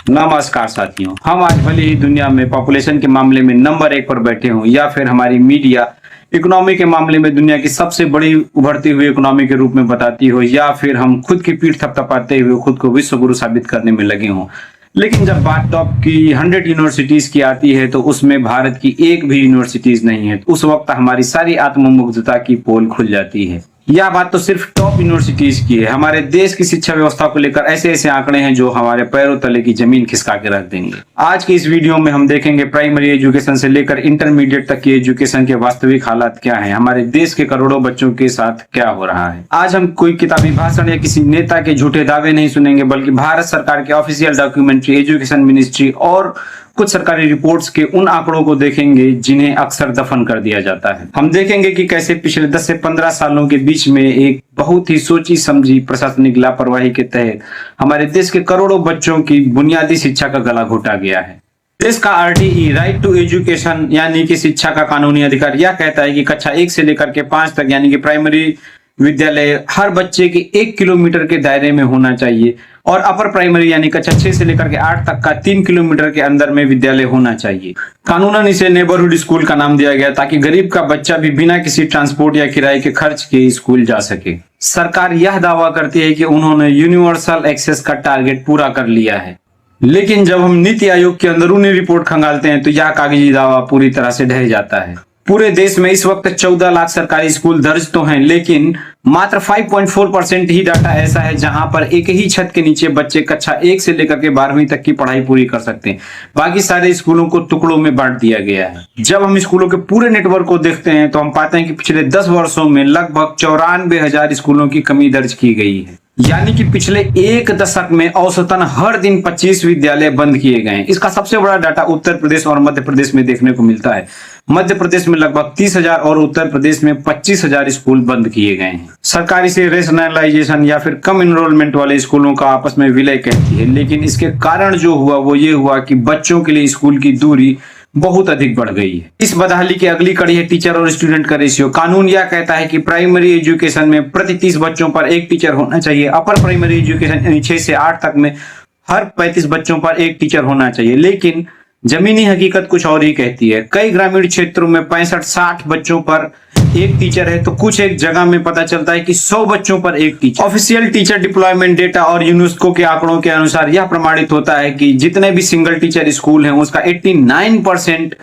नमस्कार साथियों, हम आज भले ही दुनिया में पॉपुलेशन के मामले में नंबर 1 पर बैठे हों या फिर हमारी मीडिया इकोनॉमी के मामले में दुनिया की सबसे बड़ी उभरती हुई इकोनॉमी के रूप में बताती हो या फिर हम खुद की पीठ थपथपाते हुए खुद को विश्व गुरु साबित करने में लगे हों, लेकिन जब बात टॉप की 100 यूनिवर्सिटीज की आती है तो उसमें भारत की एक भी यूनिवर्सिटीज नहीं है। उस वक्त हमारी सारी आत्ममुग्धता की पोल खुल जाती है। यह बात तो सिर्फ टॉप यूनिवर्सिटीज की है। हमारे देश की शिक्षा व्यवस्था को लेकर ऐसे ऐसे आंकड़े हैं जो हमारे पैरों तले की जमीन खिसका के रख देंगे। आज के इस वीडियो में हम देखेंगे प्राइमरी एजुकेशन से लेकर इंटरमीडिएट तक की एजुकेशन के वास्तविक हालात क्या हैं, हमारे देश के करोड़ों बच्चों के साथ क्या हो रहा है। आज हम कोई किताबी भाषण या किसी नेता के झूठे दावे नहीं सुनेंगे, बल्कि भारत सरकार के ऑफिशियल डॉक्यूमेंट्री, एजुकेशन मिनिस्ट्री और कुछ सरकारी रिपोर्ट्स के उन आंकड़ों को देखेंगे जिन्हें अक्सर दफन कर दिया जाता है। हम देखेंगे कि कैसे पिछले 10 से 15 सालों के बीच में एक बहुत ही सोची समझी प्रशासनिक लापरवाही के तहत हमारे देश के करोड़ों बच्चों की बुनियादी शिक्षा का गला घोटा गया है। देश का आरटीई, राइट टू एजुकेशन यानी कि शिक्षा का कानूनी अधिकार, यह कहता है कि कक्षा 1 से लेकर के 5 तक यानी कि प्राइमरी विद्यालय हर बच्चे के 1 किलोमीटर के दायरे में होना चाहिए और अपर प्राइमरी यानी कक्षा 6 से लेकर के 8 तक का 3 किलोमीटर के अंदर में विद्यालय होना चाहिए। कानूनन इसे नेबरहुड स्कूल का नाम दिया गया ताकि गरीब का बच्चा भी बिना किसी ट्रांसपोर्ट या किराए के खर्च के स्कूल जा सके। सरकार यह दावा करती है कि उन्होंने यूनिवर्सल एक्सेस का टारगेट पूरा कर लिया है, लेकिन जब हम नीति आयोग की अंदरूनी रिपोर्ट खंगालते हैं तो यह कागजी दावा पूरी तरह से ढह जाता है। पूरे देश में इस वक्त 14 लाख सरकारी स्कूल दर्ज तो हैं, लेकिन मात्र 5.4% ही डाटा ऐसा है जहां पर एक ही छत के नीचे बच्चे कक्षा 1 से लेकर के 12वीं तक की पढ़ाई पूरी कर सकते हैं। बाकी सारे स्कूलों को टुकड़ों में बांट दिया गया है। जब हम स्कूलों के पूरे नेटवर्क को देखते हैं तो हम पाते हैं कि पिछले 10 वर्षों में लगभग 94,000 स्कूलों की कमी दर्ज की गई है, यानी कि पिछले एक दशक में औसतन हर दिन 25 विद्यालय बंद किए गए हैं। इसका सबसे बड़ा डाटा उत्तर प्रदेश और मध्य प्रदेश में देखने को मिलता है। मध्य प्रदेश में लगभग 30,000 और उत्तर प्रदेश में 25,000 स्कूल बंद किए गए हैं। सरकार इसे रेशनलाइजेशन या फिर कम एनरोलमेंट वाले स्कूलों का आपस में विलय कहती है, लेकिन इसके कारण जो हुआ वो ये हुआ कि बच्चों के लिए स्कूल की दूरी बहुत अधिक बढ़ गई है। इस बदहाली की अगली कड़ी है टीचर और स्टूडेंट का रेशियो। कानून यह कहता है कि प्राइमरी एजुकेशन में प्रति 30 बच्चों पर एक टीचर होना चाहिए। अपर प्राइमरी एजुकेशन यानी 6 से 8 तक में हर 35 बच्चों पर एक टीचर होना चाहिए, लेकिन जमीनी हकीकत कुछ और ही कहती है। कई ग्रामीण क्षेत्रों में 65-60 बच्चों पर एक टीचर है, तो कुछ एक जगह में पता चलता है कि 100 बच्चों पर एक teacher. Official teacher deployment data और यूनेस्को के आंकड़ों के अनुसार यह प्रमाणित होता है कि जितने भी सिंगल टीचर स्कूल हैं उसका 89%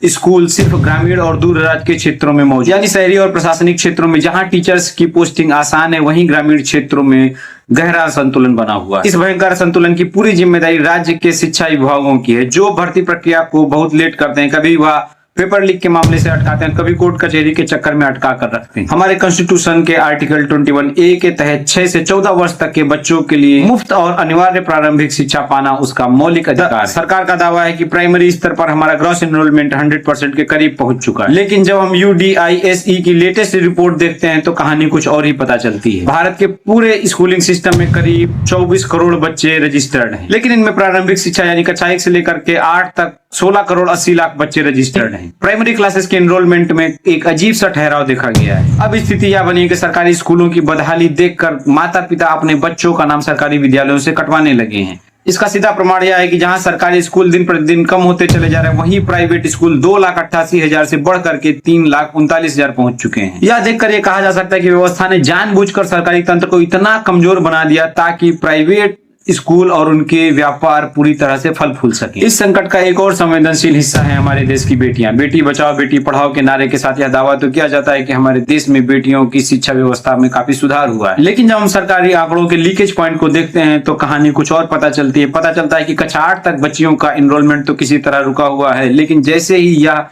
स्कूल सिर्फ ग्रामीण और दूर दराज के क्षेत्रों में मौजूद, यानी शहरी और प्रशासनिक क्षेत्रों में जहां टीचर्स की पोस्टिंग आसान है वहीं ग्रामीण क्षेत्रों में गहरा असंतुलन बना हुआ है। इस भयंकर असंतुलन की पूरी जिम्मेदारी राज्य के शिक्षा विभागों की है, जो भर्ती प्रक्रिया को बहुत लेट करते हैं। कभी वह पेपर लीक के मामले से अटकाते हैं, कभी कोर्ट कचहरी के चक्कर में अटका कर रखते हैं। हमारे कॉन्स्टिट्यूशन के आर्टिकल 21A के तहत 6 से 14 वर्ष तक के बच्चों के लिए मुफ्त और अनिवार्य प्रारंभिक शिक्षा पाना उसका मौलिक अधिकार है। सरकार का दावा है कि प्राइमरी स्तर पर हमारा ग्रॉस एनरोलमेंट 100% के करीब पहुंच चुका है, लेकिन जब हम UDISE की लेटेस्ट रिपोर्ट देखते हैं तो कहानी कुछ और ही पता चलती है। भारत के पूरे स्कूलिंग सिस्टम में करीब 24 करोड़ बच्चे रजिस्टर्ड हैं, लेकिन इनमें प्रारंभिक शिक्षा यानी कक्षा 1 से लेकर के 8 तक 16 करोड़ 80 लाख बच्चे रजिस्टर्ड हैं। प्राइमरी क्लासेस के एनरोलमेंट में एक अजीब सा ठहराव देखा गया है। अब स्थिति यह बनी कि सरकारी स्कूलों की बदहाली देखकर माता पिता अपने बच्चों का नाम सरकारी विद्यालयों से कटवाने लगे हैं। इसका सीधा प्रमाण यह है कि जहां सरकारी स्कूल दिन प्रतिदिन कम होते चले जा रहे हैं, वहीं प्राइवेट स्कूल 2,88,000 से बढ़कर के 3,39,000 पहुंच चुके हैं। यह देखकर यह कहा जा सकता है कि व्यवस्था ने जानबूझकर सरकारी तंत्र को इतना कमजोर बना दिया ताकि प्राइवेट स्कूल और उनके व्यापार पूरी तरह से फल फूल सके। इस संकट का एक और संवेदनशील हिस्सा है हमारे देश की बेटियां। बेटी बचाओ बेटी पढ़ाओ के नारे के साथ यह दावा तो किया जाता है कि हमारे देश में बेटियों की शिक्षा व्यवस्था में काफी सुधार हुआ है, लेकिन जब हम सरकारी आंकड़ों के लीकेज पॉइंट को देखते हैं तो कहानी कुछ और पता चलती है। पता चलता है कि कक्षा 8 तक बच्चियों का एनरोलमेंट तो किसी तरह रुका हुआ है, लेकिन जैसे ही यह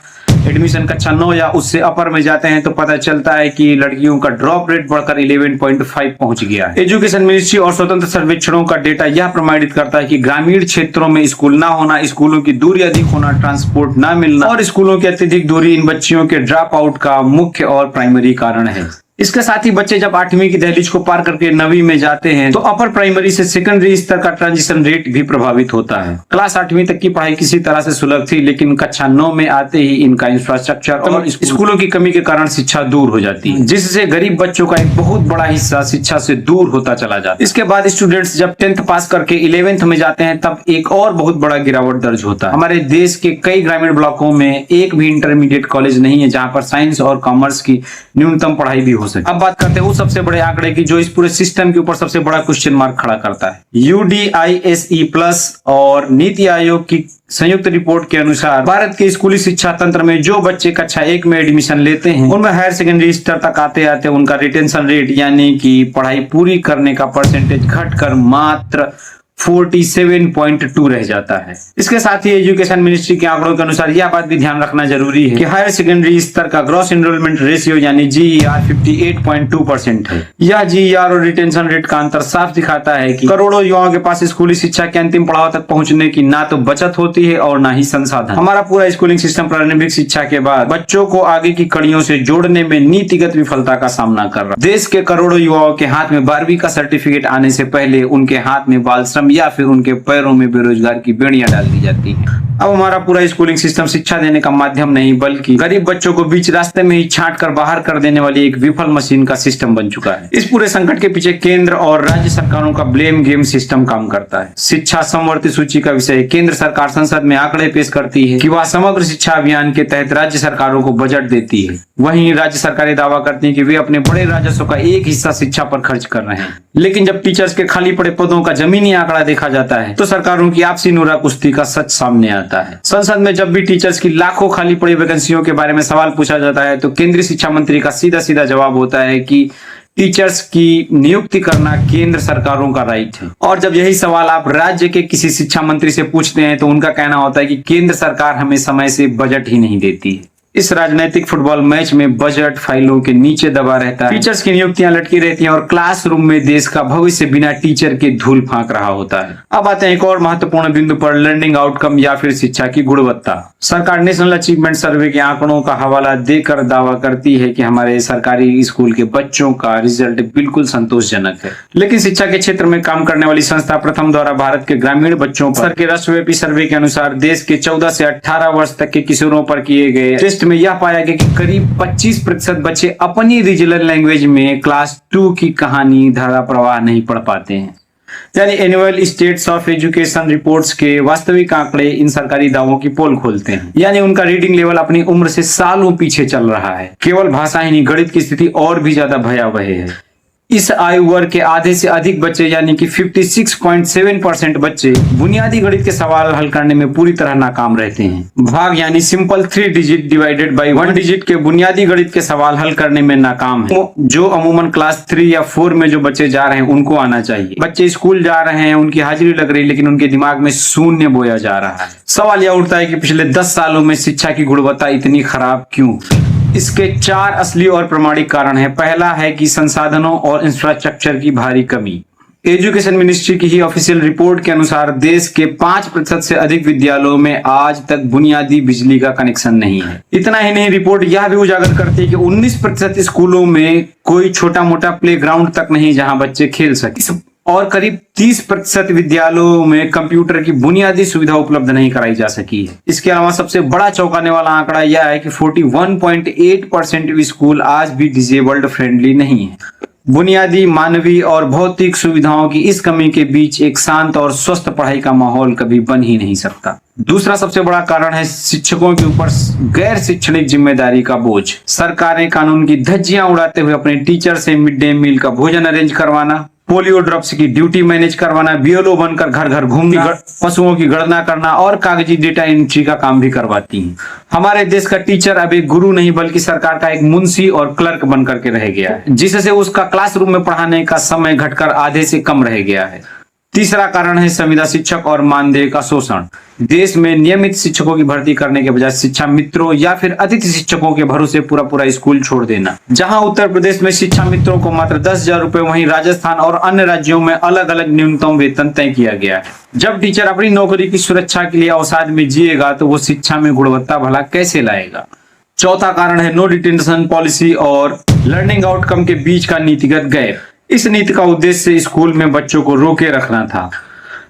एडमिशन कक्षा 9 या उससे अपर में जाते हैं तो पता चलता है कि लड़कियों का ड्रॉप रेट बढ़कर 11.5 पहुंच गया है। एजुकेशन मिनिस्ट्री और स्वतंत्र सर्वेक्षणों का डेटा यह प्रमाणित करता है कि ग्रामीण क्षेत्रों में स्कूल ना होना, स्कूलों की दूरी अधिक होना, ट्रांसपोर्ट ना मिलना और स्कूलों की अत्यधिक दूरी इन बच्चियों के ड्रॉप आउट का मुख्य और प्राइमरी कारण है। इसके साथ ही बच्चे जब 8वीं की दहलीज को पार करके 9वीं में जाते हैं तो अपर प्राइमरी से सेकेंडरी स्तर का ट्रांजिशन रेट भी प्रभावित होता है। क्लास 8वीं तक की पढ़ाई किसी तरह से सुलभ थी, लेकिन कक्षा 9 में आते ही इनका इंफ्रास्ट्रक्चर और स्कूलों की कमी के कारण शिक्षा दूर हो जाती है, जिससे गरीब बच्चों का एक बहुत बड़ा हिस्सा शिक्षा से दूर होता चला जाता है। इसके बाद स्टूडेंट्स जब 10th पास करके 11th में जाते हैं तब एक और बहुत बड़ा गिरावट दर्ज होता है। हमारे देश के कई ग्रामीण ब्लॉकों में एक भी इंटरमीडिएट कॉलेज नहीं है जहां पर साइंस और कॉमर्स की न्यूनतम पढ़ाई भी हो सके। अब बात करते हैं उस सबसे बड़े आंकड़े की जो इस पूरे सिस्टम के ऊपर सबसे बड़ा क्वेश्चन मार्क खड़ा करता है। UDISE+ और नीति आयोग की संयुक्त रिपोर्ट के अनुसार भारत के स्कूली शिक्षा तंत्र में जो बच्चे कक्षा 1 में एडमिशन लेते हैं उनमें हायर सेकेंडरी स्तर तक आते आते उनका रिटेंशन रेट यानी कि पढ़ाई पूरी करने का परसेंटेज घटकर मात्र 47.2 रह जाता है। इसके साथ ही एजुकेशन मिनिस्ट्री के आंकड़ों के अनुसार यह बात भी ध्यान रखना जरूरी है कि हायर सेकेंडरी स्तर का ग्रॉस एनरोलमेंट रेशियो यानी GER 58.2% है। यह GER और रिटेंशन रेट का अंतर साफ दिखाता है कि करोड़ों युवाओं के पास स्कूली शिक्षा के अंतिम पड़ाव तक पहुंचने की ना तो बचत होती है और ना ही संसाधन। हमारा पूरा स्कूलिंग सिस्टम प्रारंभिक शिक्षा के बाद बच्चों को आगे की कड़ियों से जोड़ने में नीतिगत विफलता का सामना कर रहा है। देश के करोड़ों युवाओं के हाथ में 12वीं का सर्टिफिकेट आने से पहले उनके हाथ में बाल श्रम या फिर उनके पैरों में बेरोजगार की बेड़ियां डाल दी जाती है। अब हमारा पूरा स्कूलिंग सिस्टम शिक्षा देने का माध्यम नहीं बल्कि गरीब बच्चों को बीच रास्ते में ही छांट कर बाहर कर देने वाली एक विफल मशीन का सिस्टम बन चुका है। इस पूरे संकट के पीछे केंद्र और राज्य सरकारों का ब्लेम गेम सिस्टम काम करता है। शिक्षा समवर्ती सूची का विषय केंद्र सरकार संसद में आंकड़े पेश करती है कि वह समग्र शिक्षा अभियान के तहत राज्य सरकारों को बजट देती है। वहीं राज्य सरकारें दावा करती हैं कि वे अपने बड़े राजस्व का एक हिस्सा शिक्षा पर खर्च कर रहे हैं, लेकिन जब टीचर्स के खाली पड़े पदों का जमीनी आंकड़ा देखा जाता है तो सरकारों की आपसी नूरा कुश्ती का सच सामने आता है। संसद में जब भी टीचर्स की लाखों खाली पड़ी वैकेंसियों के बारे में सवाल पूछा जाता है तो केंद्रीय शिक्षा मंत्री का सीधा सीधा जवाब होता है कि टीचर्स की नियुक्ति करना केंद्र सरकारों का राइट है। और जब यही सवाल आप राज्य के किसी शिक्षा मंत्री से पूछते हैं तो उनका कहना होता है कि केंद्र सरकार हमें समय से बजट ही नहीं देती है। इस राजनीतिक फुटबॉल मैच में बजट फाइलों के नीचे दबा रहता है, टीचर्स की नियुक्तियां लटकी रहती हैं और क्लासरूम में देश का भविष्य बिना टीचर के धूल फांक रहा होता है। अब आते हैं एक और महत्वपूर्ण बिंदु पर, लर्निंग आउटकम या फिर शिक्षा की गुणवत्ता। सरकार नेशनल अचीवमेंट सर्वे के आंकड़ों का हवाला देकर दावा करती है कि हमारे सरकारी स्कूल के बच्चों का रिजल्ट बिल्कुल संतोषजनक है, लेकिन शिक्षा के क्षेत्र में काम करने वाली संस्था प्रथम द्वारा भारत के ग्रामीण बच्चों पर के राष्ट्रव्यापी सर्वे के अनुसार देश के 14 से 18 वर्ष तक के किशोरों पर किए गए टेस्ट में यह पाया गया कि करीब 25% बच्चे अपनी रीजनल लैंग्वेज में क्लास 2 की कहानी धारा प्रवाह नहीं पढ़ पाते हैं। यानी annual states of education reports के वास्तविक आंकड़े इन सरकारी दावों की पोल खोलते हैं। यानी उनका रीडिंग लेवल अपनी उम्र से सालों पीछे चल रहा है। केवल भाषा ही नहीं, गणित की स्थिति और भी ज्यादा भयावह है। इस आयु वर्ग के आधे से अधिक बच्चे यानी कि 56.7% बच्चे बुनियादी गणित के सवाल हल करने में पूरी तरह नाकाम रहते हैं। भाग यानी simple 3 digit divided by 1 digit के बुनियादी गणित के सवाल हल करने में नाकाम है, जो अमूमन क्लास 3 या 4 में जो बच्चे जा रहे हैं उनको आना चाहिए। बच्चे स्कूल जा रहे हैं, उनकी हाजिरी लग रही है, लेकिन उनके दिमाग में शून्य बोया जा रहा है। सवाल यह उठता है कि पिछले 10 सालों में शिक्षा की गुणवत्ता इतनी खराब क्यों? इसके 4 असली और प्रमाणिक कारण हैं। पहला है कि संसाधनों और इंफ्रास्ट्रक्चर की भारी कमी। एजुकेशन मिनिस्ट्री की ही ऑफिशियल रिपोर्ट के अनुसार देश के 5% से अधिक विद्यालयों में आज तक बुनियादी बिजली का कनेक्शन नहीं है। इतना ही नहीं, रिपोर्ट यह भी उजागर करती है कि 19% स्कूलों में कोई छोटा मोटा प्ले ग्राउंड तक नहीं जहां बच्चे खेल सके, और करीब 30% विद्यालयों में कंप्यूटर की बुनियादी सुविधा उपलब्ध नहीं कराई जा सकी है। इसके अलावा सबसे बड़ा चौंकाने वाला आंकड़ा यह है कि 41.8% स्कूल आज भी डिसेबल्ड फ्रेंडली नहीं है। बुनियादी मानवीय और भौतिक सुविधाओं की इस कमी के बीच एक शांत और स्वस्थ पढ़ाई का माहौल कभी बन ही नहीं सकता। दूसरा सबसे बड़ा कारण है शिक्षकों के ऊपर गैर शैक्षणिक जिम्मेदारी का बोझ। सरकारें कानून की धज्जियां उड़ाते हुए अपने टीचर से मिड डे मील का भोजन अरेंज करवाना, पोलियो ड्रॉप्स की ड्यूटी मैनेज करवाना, बीएलओ बनकर घर घर घूमना, पशुओं की गणना करना और कागजी डेटा एंट्री का काम भी करवाती हैं। हमारे देश का टीचर अब एक गुरु नहीं बल्कि सरकार का एक मुंशी और क्लर्क बनकर के रह गया है, जिससे उसका क्लासरूम में पढ़ाने का समय घटकर आधे से कम रह गया है। तीसरा कारण है संविदा शिक्षक और मानदेय का शोषण। देश में नियमित शिक्षकों की भर्ती करने के बजाय शिक्षा मित्रों या फिर अतिथि शिक्षकों के भरोसे पूरा स्कूल छोड़ देना। जहां उत्तर प्रदेश में शिक्षा मित्रों को मात्र 10,000 रुपए, वहीं राजस्थान और अन्य राज्यों में अलग अलग न्यूनतम वेतन तय किया गया है। जब टीचर अपनी नौकरी की सुरक्षा के लिए अवसाद में जिएगा तो वो शिक्षा में गुणवत्ता भला कैसे लाएगा? चौथा कारण है नो डिटेंशन पॉलिसी और लर्निंग आउटकम के बीच का नीतिगत गैप। इस नीति का उद्देश्य स्कूल में बच्चों को रोके रखना था,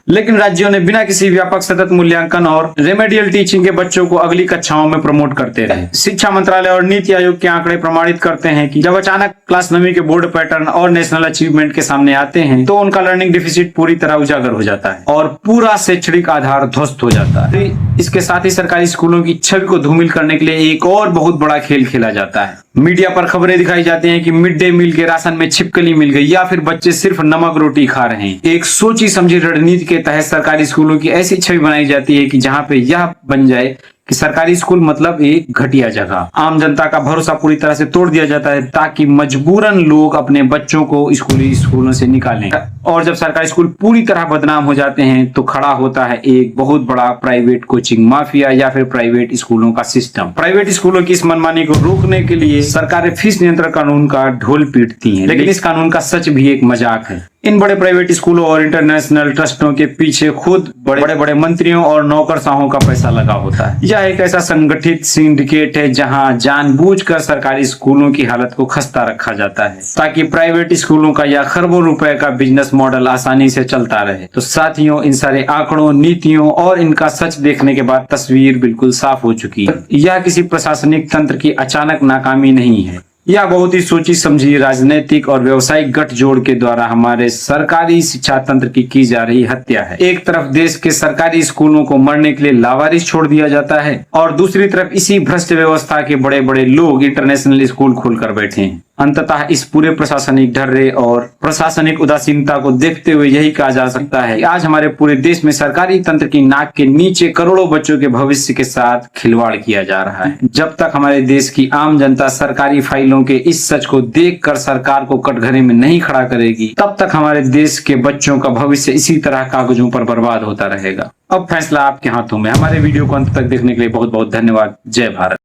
लेकिन राज्यों ने बिना किसी व्यापक सतत मूल्यांकन और रेमेडियल टीचिंग के बच्चों को अगली कक्षाओं में प्रमोट करते रहे। शिक्षा मंत्रालय और नीति आयोग के आंकड़े प्रमाणित करते हैं कि जब अचानक क्लास 9वीं के बोर्ड पैटर्न और नेशनल अचीवमेंट के सामने आते हैं तो उनका लर्निंग डिफिसिट पूरी तरह उजागर हो जाता है और पूरा शैक्षणिक आधार ध्वस्त हो जाता है। इसके साथ ही सरकारी स्कूलों की छवि को धूमिल करने के लिए एक और बहुत बड़ा खेल खेला जाता है। मीडिया पर खबरें दिखाई जाती हैं कि मिड डे मील के राशन में छिपकली मिल गई या फिर बच्चे सिर्फ नमक रोटी खा रहे हैं। एक सोची समझी रणनीति के तहत सरकारी स्कूलों की ऐसी छवि बनाई जाती है कि जहां पे यह बन जाए कि सरकारी स्कूल मतलब एक घटिया जगह। आम जनता का भरोसा पूरी तरह से तोड़ दिया जाता है ताकि मजबूरन लोग अपने बच्चों को स्कूली स्कूलों से निकालें। और जब सरकारी स्कूल पूरी तरह बदनाम हो जाते हैं तो खड़ा होता है एक बहुत बड़ा प्राइवेट कोचिंग माफिया या फिर प्राइवेट स्कूलों का सिस्टम। प्राइवेट स्कूलों की इस मनमानी को रोकने के लिए सरकारें फीस नियंत्रण कानून का ढोल पीटती हैं, लेकिन इस कानून का सच भी एक मजाक है। इन बड़े प्राइवेट स्कूलों और इंटरनेशनल ट्रस्टों के पीछे खुद बड़े बड़े मंत्रियों और नौकरशाहों का पैसा लगा होता है। यह एक ऐसा संगठित सिंडिकेट है जहां जानबूझकर सरकारी स्कूलों की हालत को खस्ता रखा जाता है ताकि प्राइवेट स्कूलों का यह खरबों रुपए का बिजनेस मॉडल आसानी से चलता रहे। तो साथियों, इन सारे आंकड़ों, नीतियों और इनका सच देखने के बाद तस्वीर बिल्कुल साफ हो चुकी है। यह किसी प्रशासनिक तंत्र की अचानक नाकामी नहीं है, यह बहुत ही सोची समझी राजनीतिक और व्यवसायिक गठजोड़ के द्वारा हमारे सरकारी शिक्षा तंत्र की जा रही हत्या है। एक तरफ देश के सरकारी स्कूलों को मरने के लिए लावारिस छोड़ दिया जाता है और दूसरी तरफ इसी भ्रष्ट व्यवस्था के बड़े बड़े लोग इंटरनेशनल स्कूल खोलकर बैठे हैं। अंततः इस पूरे प्रशासनिक ढर्रे और प्रशासनिक उदासीनता को देखते हुए यही कहा जा सकता है कि आज हमारे पूरे देश में सरकारी तंत्र की नाक के नीचे करोड़ों बच्चों के भविष्य के साथ खिलवाड़ किया जा रहा है। जब तक हमारे देश की आम जनता सरकारी फाइलों के इस सच को देखकर सरकार को कटघरे में नहीं खड़ा करेगी, तब तक हमारे देश के बच्चों का भविष्य इसी तरह कागजों पर बर्बाद होता रहेगा। अब फैसला आपके हाथों में। हमारे वीडियो को अंत तक देखने के लिए बहुत बहुत धन्यवाद। जय भारत।